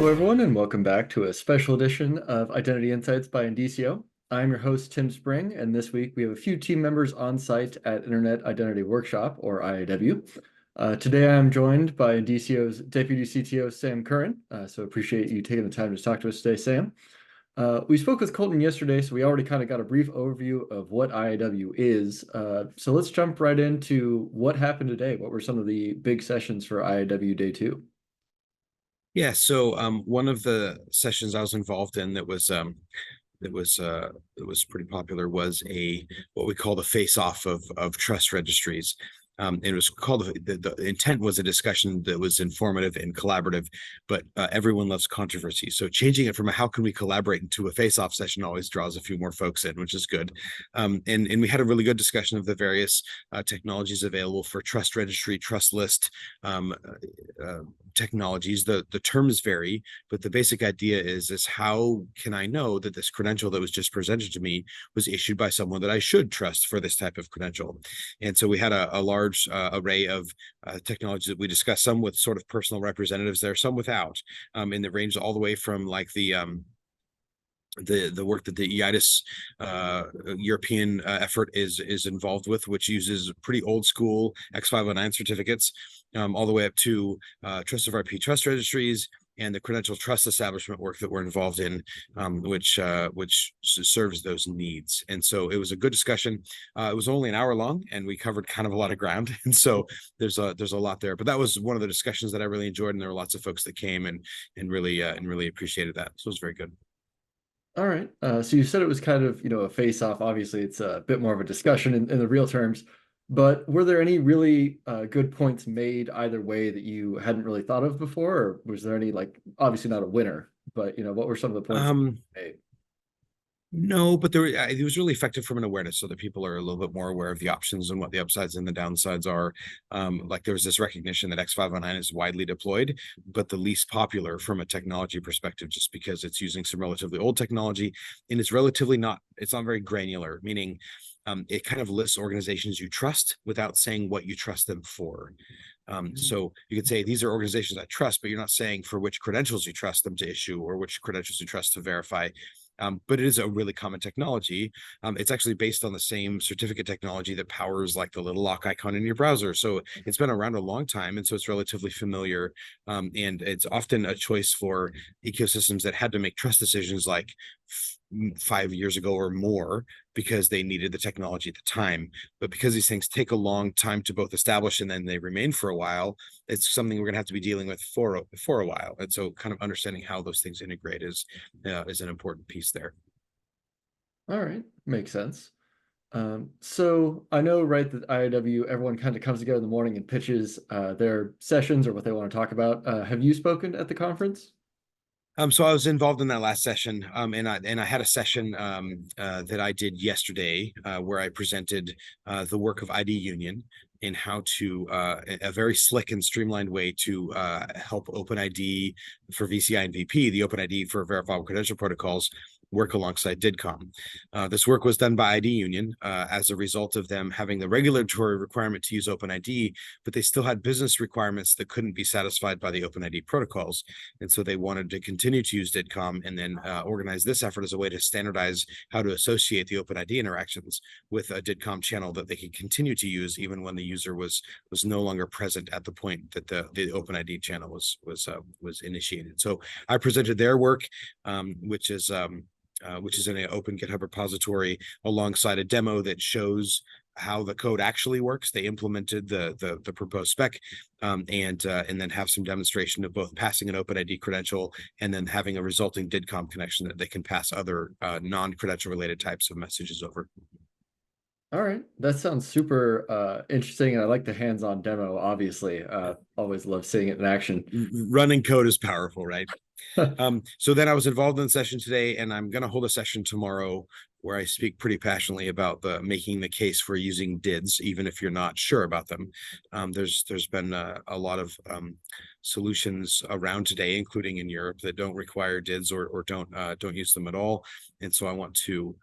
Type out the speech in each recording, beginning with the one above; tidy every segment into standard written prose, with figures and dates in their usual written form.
Hello, everyone, and welcome back to a special edition of Identity Insights by Indicio. I'm your host, Tim Spring, and this week we have a few team members on site at Internet Identity Workshop, or IIW. Today I'm joined by Indicio's Deputy CTO, Sam Curren, so appreciate you taking the time to talk to us today, Sam. We spoke with Colton yesterday, so we already kind of got a brief overview of what IIW is. So let's jump right into what happened today. What were some of the big sessions for IIW Day 2? Yeah, so one of the sessions I was involved in that was pretty popular was what we call the face-off of trust registries. It was called the intent was a discussion that was informative and collaborative, but everyone loves controversy. So changing it from a how can we collaborate into a face-off session always draws a few more folks in, which is good. And we had a really good discussion of the various technologies available for trust registry, trust list technologies. The terms vary, but the basic idea is how can I know that this credential that was just presented to me was issued by someone that I should trust for this type of credential? And so we had a large array of technologies that we discussed, some with sort of personal representatives there, some without, and the range all the way from like the work that the EIDIS European effort is involved with, which uses pretty old school X509 certificates, all the way up to trust of RP trust registries and the credential trust establishment work that we're involved in, which serves those needs. And so it was a good discussion. It was only an hour long, and we covered kind of a lot of ground. And so there's a lot there. But that was one of the discussions that I really enjoyed, and there were lots of folks that came and really appreciated that. So it was very good. All right. So you said it was kind of, a face-off. Obviously, it's a bit more of a discussion in the real terms. But were there any really good points made either way that you hadn't really thought of before? Or was there any, obviously not a winner, but, what were some of the points made? No, but it was really effective from an awareness, so that people are a little bit more aware of the options and what the upsides and the downsides are. Like there was this recognition that X509 is widely deployed, but the least popular from a technology perspective, just because it's using some relatively old technology, and it's not very granular, meaning it kind of lists organizations you trust without saying what you trust them for. So you could say these are organizations I trust, but you're not saying for which credentials you trust them to issue or which credentials you trust to verify. But it is a really common technology. It's actually based on the same certificate technology that powers like the little lock icon in your browser. So it's been around a long time, and so it's relatively familiar. And it's often a choice for ecosystems that had to make trust decisions like 5 years ago or more because they needed the technology at the time. But because these things take a long time to both establish and then they remain for a while, it's something we're going to have to be dealing with for a while. And so kind of understanding how those things integrate is an important piece there. All right. Makes sense. So I know, right, that IIW, everyone kind of comes together in the morning and pitches their sessions or what they want to talk about. Have you spoken at the conference? So I was involved in that last session, and I had a session that I did yesterday where I presented the work of ID Union and how to a very slick and streamlined way to help OpenID for VCI and VP, the OpenID for verifiable credential protocols, work alongside DIDCOM. This work was done by ID Union as a result of them having the regulatory requirement to use OpenID, but they still had business requirements that couldn't be satisfied by the OpenID protocols. And so they wanted to continue to use DIDCOM and then organize this effort as a way to standardize how to associate the OpenID interactions with a DIDCOM channel that they could continue to use even when the user was no longer present at the point that the OpenID channel was initiated. So I presented their work, which is in an open GitHub repository alongside a demo that shows how the code actually works. They implemented the proposed spec and then have some demonstration of both passing an OpenID credential and then having a resulting DIDCOM connection that they can pass other non-credential related types of messages over. All right. That sounds super interesting. And I like the hands-on demo, obviously. Always love seeing it in action. Running code is powerful, right? So then I was involved in the session today, and I'm going to hold a session tomorrow where I speak pretty passionately about making the case for using DIDs, even if you're not sure about them. There's been a lot of solutions around today, including in Europe, that don't require DIDs or don't use them at all. And so I want to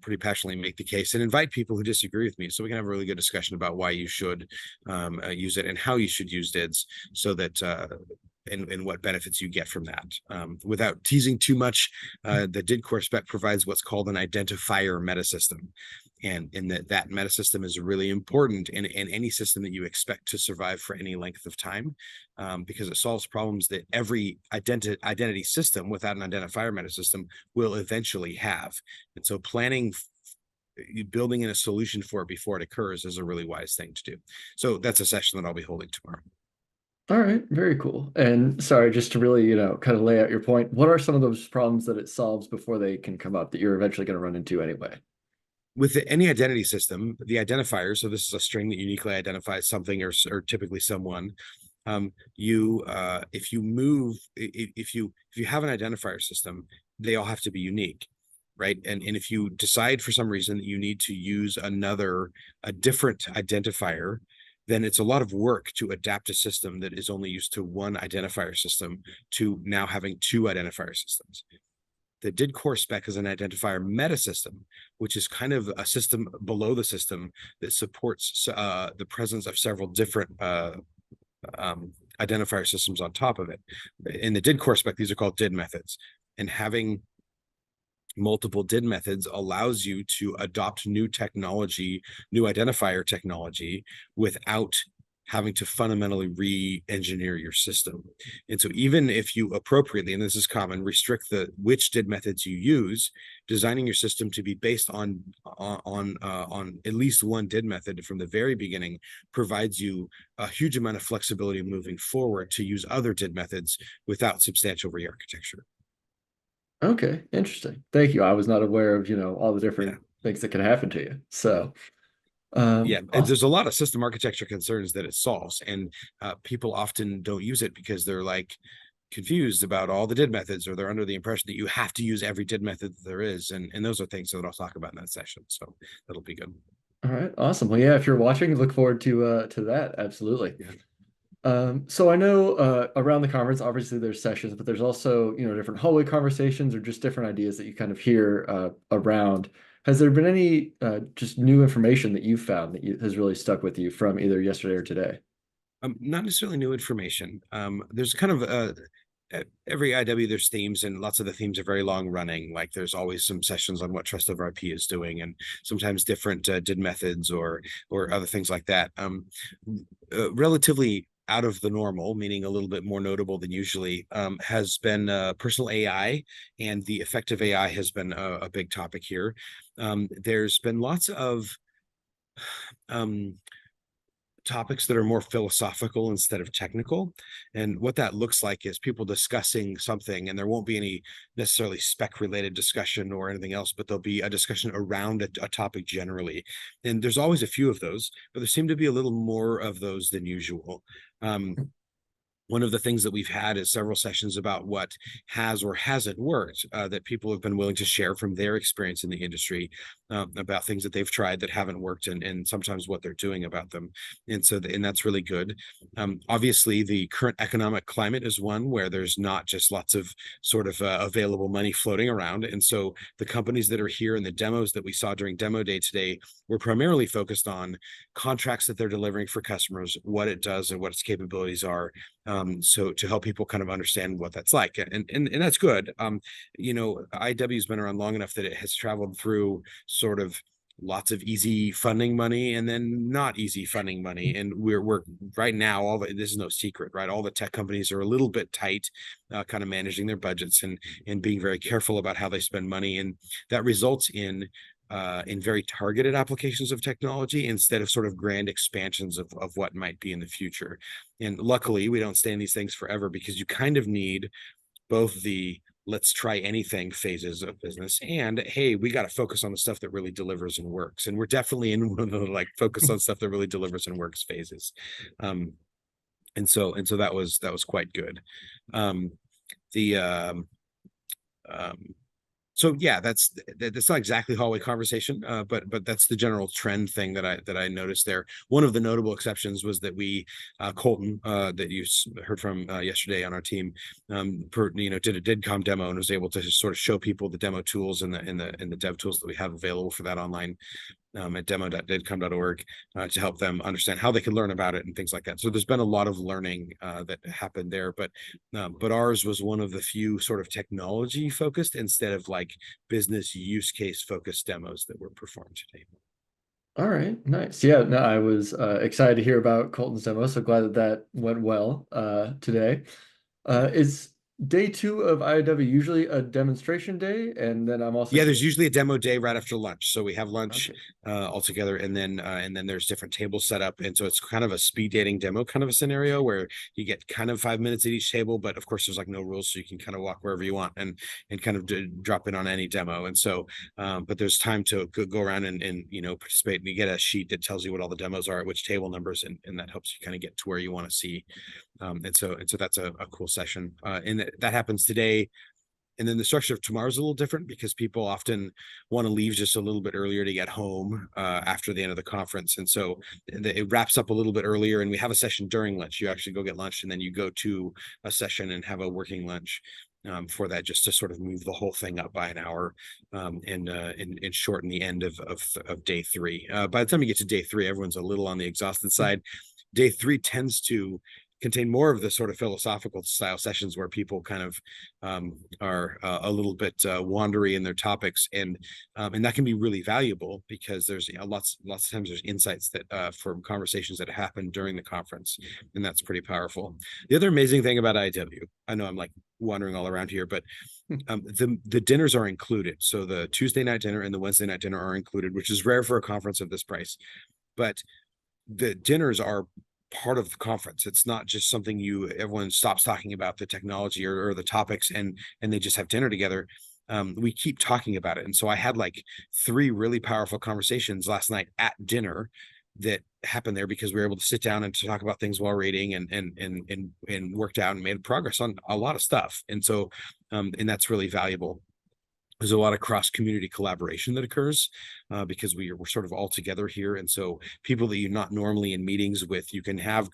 pretty passionately make the case and invite people who disagree with me, so we can have a really good discussion about why you should use it and how you should use DIDs, so that and what benefits you get from that. Without teasing too much, the DID core spec provides what's called an identifier metasystem. And that metasystem is really important in any system that you expect to survive for any length of time, because it solves problems that every identity system without an identifier metasystem will eventually have. And so planning, building in a solution for it before it occurs is a really wise thing to do. So that's a session that I'll be holding tomorrow. All right, very cool. And sorry, just to really, kind of lay out your point, what are some of those problems that it solves before they can come up that you're eventually going to run into anyway? With any identity system, the identifier, so this is a string that uniquely identifies something or typically someone. If you have an identifier system, they all have to be unique, right? And if you decide for some reason that you need to use a different identifier, then it's a lot of work to adapt a system that is only used to one identifier system to now having two identifier systems. The DID core spec is an identifier metasystem, which is kind of a system below the system that supports the presence of several different identifier systems on top of it. In the DID core spec, these are called DID methods. And having multiple DID methods allows you to adopt new technology, new identifier technology, without having to fundamentally re-engineer your system. And so even if you appropriately, and this is common, restrict which DID methods you use, designing your system to be based on at least one DID method from the very beginning provides you a huge amount of flexibility moving forward to use other DID methods without substantial re-architecture. Okay, interesting. Thank you. I was not aware of, all the different things that can happen to you. So, and awesome. there's a lot of system architecture concerns that it solves, and people often don't use it because they're like confused about all the DID methods, or they're under the impression that you have to use every DID method that there is, and those are things that I'll talk about in that session. So that'll be good. All right, awesome. Well, yeah, if you're watching, look forward to that. Absolutely. Yeah. So I know around the conference, obviously there's sessions, but there's also, different hallway conversations or just different ideas that you kind of hear around. Has there been any just new information that you've found that has really stuck with you from either yesterday or today? Not necessarily new information. There's kind of every IW, there's themes, and lots of the themes are very long running. Like there's always some sessions on what trust over IP is doing, and sometimes different DID methods or other things like that. Relatively out of the normal, meaning a little bit more notable than usually, has been personal AI, and the effect of AI has been a big topic here. There's been lots of topics that are more philosophical instead of technical. And what that looks like is people discussing something, and there won't be any necessarily spec related discussion or anything else, but there'll be a discussion around a topic generally. And there's always a few of those, but there seem to be a little more of those than usual. One of the things that we've had is several sessions about what has or hasn't worked, that people have been willing to share from their experience in the industry, about things that they've tried that haven't worked, and sometimes what they're doing about them. And so, and that's really good. Obviously, the current economic climate is one where there's not just lots of sort of available money floating around. And so the companies that are here and the demos that we saw during demo day today were primarily focused on contracts that they're delivering for customers, what it does and what its capabilities are. So to help people kind of understand what that's like, and that's good. IW has been around long enough that it has traveled through sort of lots of easy funding money and then not easy funding money, and we're right now, this is no secret, right? All the tech companies are a little bit tight, kind of managing their budgets and being very careful about how they spend money, and that results in very targeted applications of technology instead of sort of grand expansions of what might be in the future. And luckily, we don't stay in these things forever, because you kind of need both the let's try anything phases of business and, hey, we got to focus on the stuff that really delivers and works. And we're definitely in one of the focus on stuff that really delivers and works phases. And so that was quite good. So yeah, that's not exactly hallway conversation, but that's the general trend thing that I noticed there. One of the notable exceptions was that we Colton, that you heard from yesterday on our team, did a DidCom demo and was able to sort of show people the demo tools and the dev tools that we have available for that online. at demo.didcom.org to help them understand how they can learn about it and things like that. So there's been a lot of learning that happened there, but ours was one of the few sort of technology focused instead of like business use case focused demos that were performed today. All right, nice. Yeah, no, I was excited to hear about Colton's demo, so glad that that went well today. Is day two of IIW usually a demonstration day? And then I'm also Yeah, there's curious. usually a demo day right after lunch. So we have lunch Okay. all together, and then there's different tables set up, and so it's kind of a speed dating demo kind of a scenario where you get kind of 5 minutes at each table, but of course there's like no rules, so you can kind of walk wherever you want and kind of drop in on any demo. And so, but there's time to go around and participate, and you get a sheet that tells you what all the demos are at which table numbers, and that helps you kind of get to where you want to see. And so that's a cool session, and that happens today. And then the structure of tomorrow is a little different because people often want to leave just a little bit earlier to get home after the end of the conference. And so it wraps up a little bit earlier, and we have a session during lunch. You actually go get lunch, and then you go to a session and have a working lunch for that, just to sort of move the whole thing up by an hour and shorten the end of day three. By the time you get to day three, everyone's a little on the exhausted side. Day three tends to contain more of the sort of philosophical style sessions where people kind of are a little bit wandery in their topics, and that can be really valuable because there's lots of times there's insights that from conversations that happen during the conference, and that's pretty powerful. The other amazing thing about IW, I know I'm like wandering all around here, but the dinners are included. So the Tuesday night dinner and the Wednesday night dinner are included, which is rare for a conference of this price. But the dinners are part of the conference. It's not just something everyone stops talking about the technology or the topics and they just have dinner together. We keep talking about it. And so I had like 3 really powerful conversations last night at dinner that happened there because we were able to sit down and to talk about things while reading and worked out and made progress on a lot of stuff. And so and that's really valuable. There's a lot of cross-community collaboration that occurs because we're sort of all together here. And so people that you're not normally in meetings with, you can have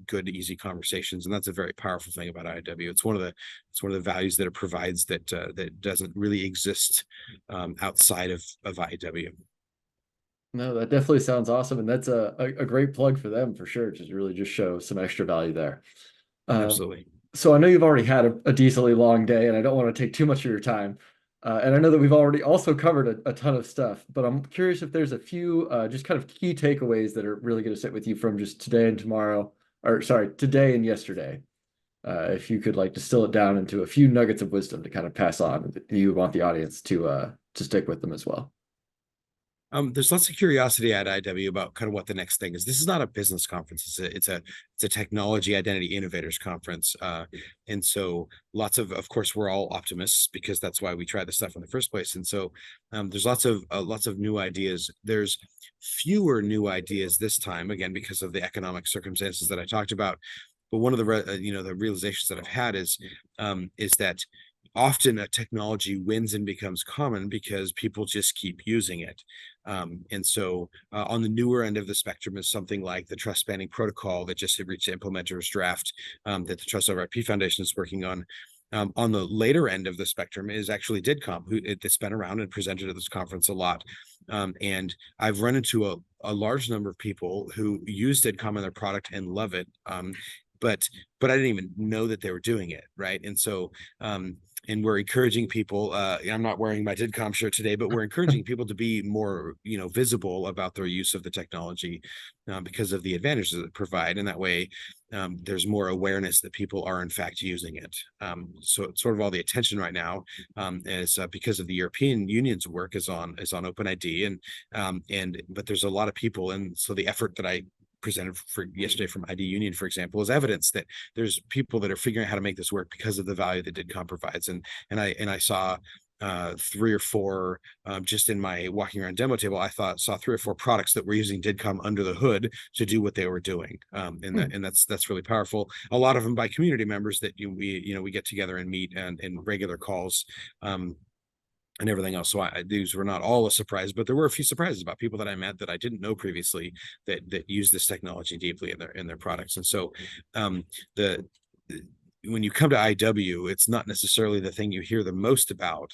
good, easy conversations. And that's a very powerful thing about IW. It's one of the values that it provides that doesn't really exist outside of IW. No, that definitely sounds awesome, and that's a great plug for them for sure. To really just show some extra value there. Um, Absolutely. so I know you've already had a decently long day, and I don't want to take too much of your time. And I know that we've already also covered a ton of stuff, but I'm curious if there's a few just kind of key takeaways that are really going to sit with you from just today and tomorrow, or sorry, today and yesterday. If you could like distill it down into a few nuggets of wisdom to kind of pass on, you want the audience to stick with them as well. There's lots of curiosity at IW about kind of what the next thing is. This is not a business conference. It's a technology identity innovators conference. And so of course, we're all optimists because that's why we try this stuff in the first place. And so there's lots of new ideas. There's fewer new ideas this time, again, because of the economic circumstances that I talked about. But one of the realizations that I've had is that often a technology wins and becomes common because people just keep using it. And so on the newer end of the spectrum is something like the trust spanning protocol that just reached the implementer's draft that the Trust over IP Foundation is working on. On the later end of the spectrum is actually DIDCOM, that's been around and presented at this conference a lot. And I've run into a large number of people who use DIDCOM in their product and love it. But I didn't even know that they were doing it, right? And so and we're encouraging people. I'm not wearing my DIDCOM shirt today, but we're encouraging people to be more, visible about their use of the technology because of the advantages that it provide. And that way, there's more awareness that people are in fact using it. So it's sort of all the attention right now is because of the European Union's work is on OpenID, but there's a lot of people, and so the effort that I presented for yesterday from ID Union, for example, is evidence that there's people that are figuring out how to make this work because of the value that DIDCOM provides. And I saw 3 or 4 just in my walking around demo table. I saw 3 or 4 products that were using DIDCOM under the hood to do what they were doing, and that's really powerful. A lot of them by community members that we get together and meet and in regular calls. And everything else. So these were not all a surprise, but there were a few surprises about people that I met that I didn't know previously that use this technology deeply in their products. And so the when you come to IW, it's not necessarily the thing you hear the most about,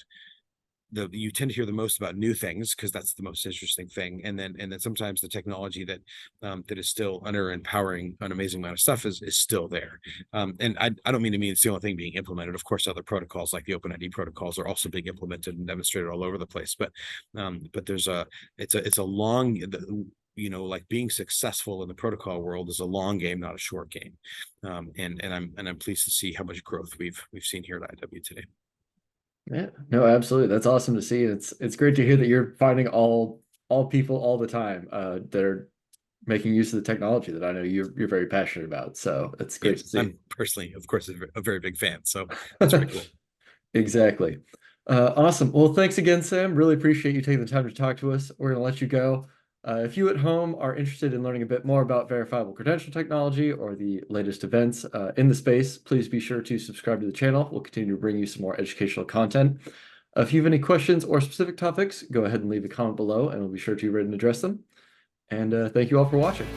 you tend to hear the most about new things because that's the most interesting thing, and then sometimes the technology that that is still under empowering an amazing amount of stuff is still there. And I don't mean to mean it's the only thing being implemented. Of course, other protocols like the OpenID protocols are also being implemented and demonstrated all over the place. But there's it's a long, like being successful in the protocol world is a long game, not a short game. And I'm pleased to see how much growth we've seen here at IIW today. Yeah, no, absolutely. That's awesome to see. It's great to hear that you're finding all people all the time that are making use of the technology that I know you're very passionate about. So it's great Yes, to see. I'm personally, of course, a very big fan. So that's pretty cool. Exactly. Awesome. Well, thanks again, Sam. Really appreciate you taking the time to talk to us. We're going to let you go. If you at home are interested in learning a bit more about verifiable credential technology or the latest events in the space, please be sure to subscribe to the channel. We'll continue to bring you some more educational content. If you have any questions or specific topics, go ahead and leave a comment below, and we'll be sure to read and address them. And thank you all for watching.